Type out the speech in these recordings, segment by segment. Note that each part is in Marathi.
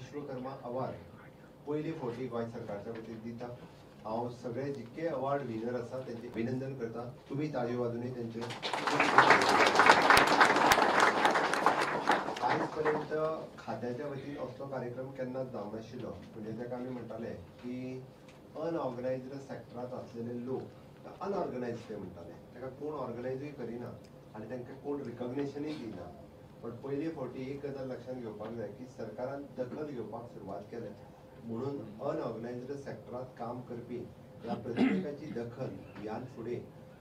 विश्वकर्मा अवॉर्ड पयली फावटी गोंय सरकारच्या वतीन दिता। हांव सगळे जितके अवॉर्ड विनर आसा त्यांचे अभिनंदन करता। तुम्ही ताळयो वाजून त्यांचे आयज पर्यंत खात्याच्या वतीन असलो कार्यक्रम केन्नाच जावंक नाशिल्लो। म्हणजे ताका आमी म्हणटाले की अनऑर्गनायज्ड सेक्टरांत आसलेले लोक अनऑर्गनायज्ड ते म्हणटाले, ताका कोण ऑर्गनायजूय करिना आनी तांकां कोण रिकॉग्निशनूय दिना। पण पयली फावटी एक गजाल लक्षात घेवपाक जाय की सरकारान दखल घेवपाक सुरवात केल्या, म्हणून अनऑर्गनायज्ड सेक्टरांत काम करपी ह्या प्रत्येकाची दखल ह्यान फुडें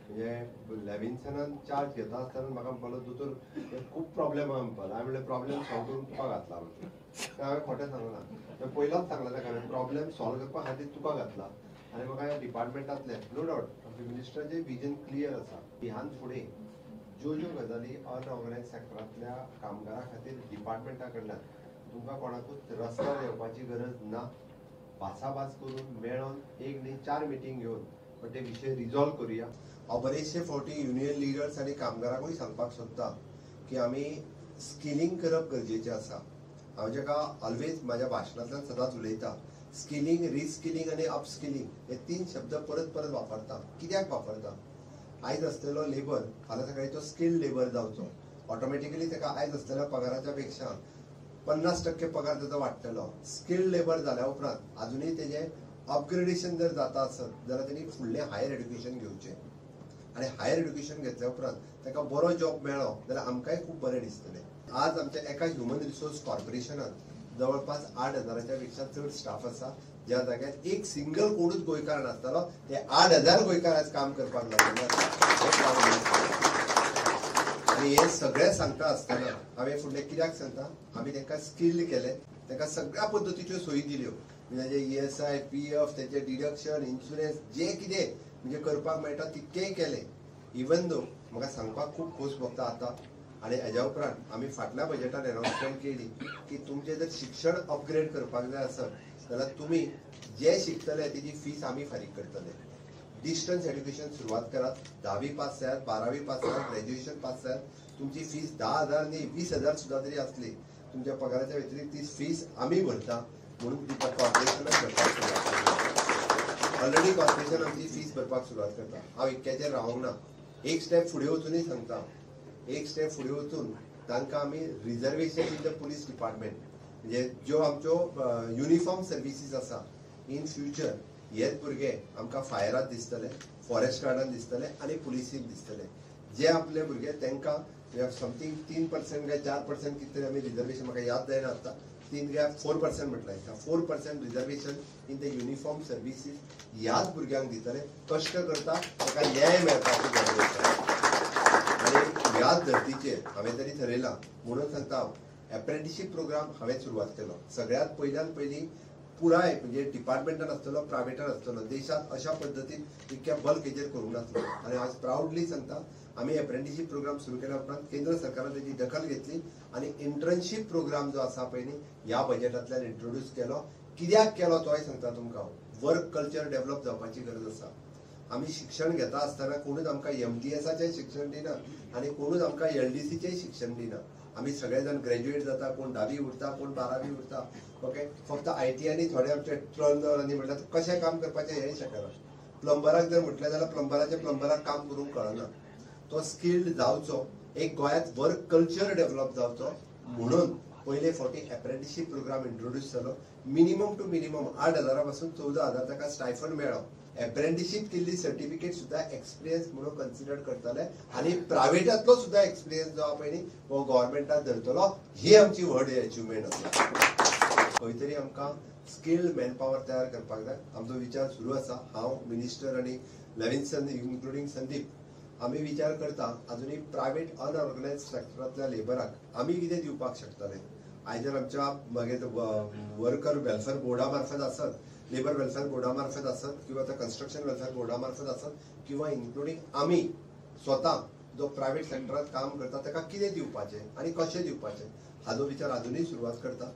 म्हणजे लेविन्सनान चार्ज घेता आसतना म्हाका म्हणपालो दोतोर खूब प्रॉब्लेम आहा म्हणपालो। हांवें म्हणलें प्रॉब्लेम सॉल्व करून तुका घातला म्हणून। हांवें खोटें सांगना, हांवें पयलांच सांगलां ताका हांवें प्रॉब्लेम सॉल्व करपा खातीर तुका घातला। आनी म्हाका ह्या डिपार्टमेंटांतले नो डावट मिनिस्टराचें विजन क्लियर आसा। ह्यान फुडें ज्यो गजाली अनऑर्गनायज सेक्टरांतल्या कामगारां खातीर डिपार्टमेंटा कडल्यान तुमकां कोणाकूच रस्त्यार येवपाची गरज ना। भासाभास करून मेळोन एक न्ही 4 मिटींग घेवन पण ते विशय रिजॉल्व करूया। हांव बरेचशे फावटी युनियन लिडर्स आनी कामगारांकूय सांगपाक सोदता की आमी स्किलिंग करप गरजेचें आसा। हांव जेका ऑलवेज म्हाज्या भाशणांतल्यान सदांच उलयता, स्किलिंग, रिस्किलिंग आनी अपस्किलिंग हे 3 शब्द परत परत वापरता। कित्याक वापरता? आयज आसलेलो लेबर फाल्यां सकाळी तो स्किल्ड लेबर जावचो, ऑटोमॅटिकली ताका आयज आसलेल्या पगाराच्या पेक्षा 50% पगार ताचो वाडटलो। स्किल्ड लेबर जाल्या उपरांत अजुनूय तेजें अपग्रेडेशन जर जाता आसत जाल्यार तेणी फुडलें हायर एड्युकेशन घेवचें आनी हायर एड्युकेशन घेतल्या उपरांत ताका बरो जॉब मेळ्ळो जाल्यार आमकांय खूब बरें दिसतलें। आज आमच्या एका ह्युमन रिसोर्स कॉर्पोरेशनांत जवळपास 8,000च्या पेक्षा चड स्टाफ आसा, ज्या जाग्यार एक सिंगल कोणूच गोंयकार नासतालो। ते 8,000 गोंयकार आज काम करपाक लागले आनी हे सगळें सांगता आसतना हांवें फुडलें कित्याक सांगता, आमी तांकां स्किल्ड केले, तांकां सगळ्या पद्दतीच्यो सोयी दिल्यो, म्हणजे ESI, PF, तेचे डिडक्शन, इन्शुरन्स जे कितें म्हणजे करपाक मेळटा तितकेंय केलें। इवन दो म्हाका सांगपाक खूब खोस भोगता आतां आनी हेज्या उपरांत आमी फाटल्या बजेटान अनाउन्समेंट केली की तुमचें जर शिक्षण अपग्रेड करपाक जाय आसत जाल्यार तुमी जे शिकतले तेजी फीस आमी फारीक करतले। डिस्टन्स एड्युकेशन सुरवात करात। 10वी पास जायात, 12वी पास जायात, ग्रॅज्युएशन पास जायात, तुमची फीस 10,000 न्ही 20,000 सुद्दां तरी आसली, तुमच्या पगाराच्या व्यतिरिक्त ती फीस आमी भरता म्हणून ती कॉर्पोरेशनाक भरपाक सुरवात करता। ऑलरेडी कॉर्पोरेशन आमची फीस भरपाक सुरवात करता। हांव इतक्याचेर रावंक ना, एक स्टेप फुडें वचूनय सांगता, एक स्टेप फुडें वचून तांकां आमी reservation in the police department म्हणजे ज्यो आमच्यो युनिफॉर्म सर्विसीस आसा, इन फ्युचर हेच भुरगे आमकां फायरांत दिसतले, फॉरेस्ट गार्डान दिसतले आनी पुलिसीन दिसतले। जे आपले भुरगे तांकां समथींग 3% काय 4% कितें तरी आमी रिजर्वेशन, म्हाका याद जायना आतां, 3 काय 4% म्हटलें, 4% reservation in the uniform services ह्याच भुरग्यांक दितले। कश्ट करता ताका न्याय मेळपाची गरज आसा आनी ह्याच धर्तीचेर हांवें तरी थरयलां म्हणून सांगता हांव एप्रेंटिसशीप प्रोग्राम हांवें सुरवात केलो। सगळ्यात पयली पुराय म्हणजे डिपार्टमेंटान आसतलो, प्रायवेटान आसतलो, देशांत अशा पद्दतीन इतक्या बल्क हेजेर करूंक नासलो। आनी आज प्राउडली सांगता आमी एप्रेंटिसशीप प्रोग्राम सुरू केल्या उपरांत केंद्र सरकारान तेजी दखल घेतली आनी इंटर्नशीप प्रोग्राम जो आसा पळय न्ही ह्या बजेटांतल्यान इंट्रोड्यूस केलो। कित्याक केलो तोय सांगता तुमकां। वर्क कल्चर डेव्हलप जावपाची गरज आसा। आमी शिक्षण घेता आसतना कोणूच आमकां MTSचें शिक्षण दिना आनी कोणूच आमकां LDCचेंय शिक्षण दिना। आमी सगळे जाण ग्रॅज्युएट जाता, कोण 10वी उरता, कोण 12वी उरता, ओके। फक्त ITआनी थोडे आमचे प्लंबर आनी म्हटल्यार कशें काम करपाचें हेंय शिकना। प्लंबराक जर म्हटलें जाल्यार प्लंबराक काम करूंक कळना। तो स्किल्ड जावचो, एक गोंयांत वर्क कल्चर डेव्हलप जावचो म्हणून पयले फावटी एप्रेंटिसशीप प्रोग्राम इंट्रोड्यूस जालो। मिनिमम टू मिनिमम 8,000 पासून 14,000 ताका स्टायफंड मेळ्ळो। एप्रेंटिसशीप केल्ली सर्टिफिकेट सुद्दां एक्सपिरियन्स म्हणून कन्सिडर करतले आनी प्रायवेटांतलो सुद्दां एक्सपिरियन्स जो आहा पळय न्ही हो गव्हर्मेंटान धरतलो। ही आमची व्हड अचिव्हमेंट आसा। खंय तरी आमकां स्किल्ड मॅन पॉवर तयार करपाक जाय। आमचो विचार सुरू आसा। हांव मिनिस्टर आनी लेविन्सन इन्क्लुडींग संदीप आमी विचार करता अजुनूय प्रायवेट अनऑर्गनायज सेक्टरांतल्या लेबराक आमी कितें दिवपाक शकतले। आयज जर आमच्या मागीर वर्कर वेलफेअर बोर्डा मार्फत आसत, लेबर वेलफेअर बोर्डा मार्फत आसत किंवा कन्स्ट्रक्शन वेलफेअर बोर्डा मार्फत आसत किंवा इन्क्लुडींग आमी स्वता जो प्रायवेट सेक्टरांत काम करता ताका कितें दिवपाचें आनी कशें दिवपाचें हाचो विचार अजुनूय सुरवात करता।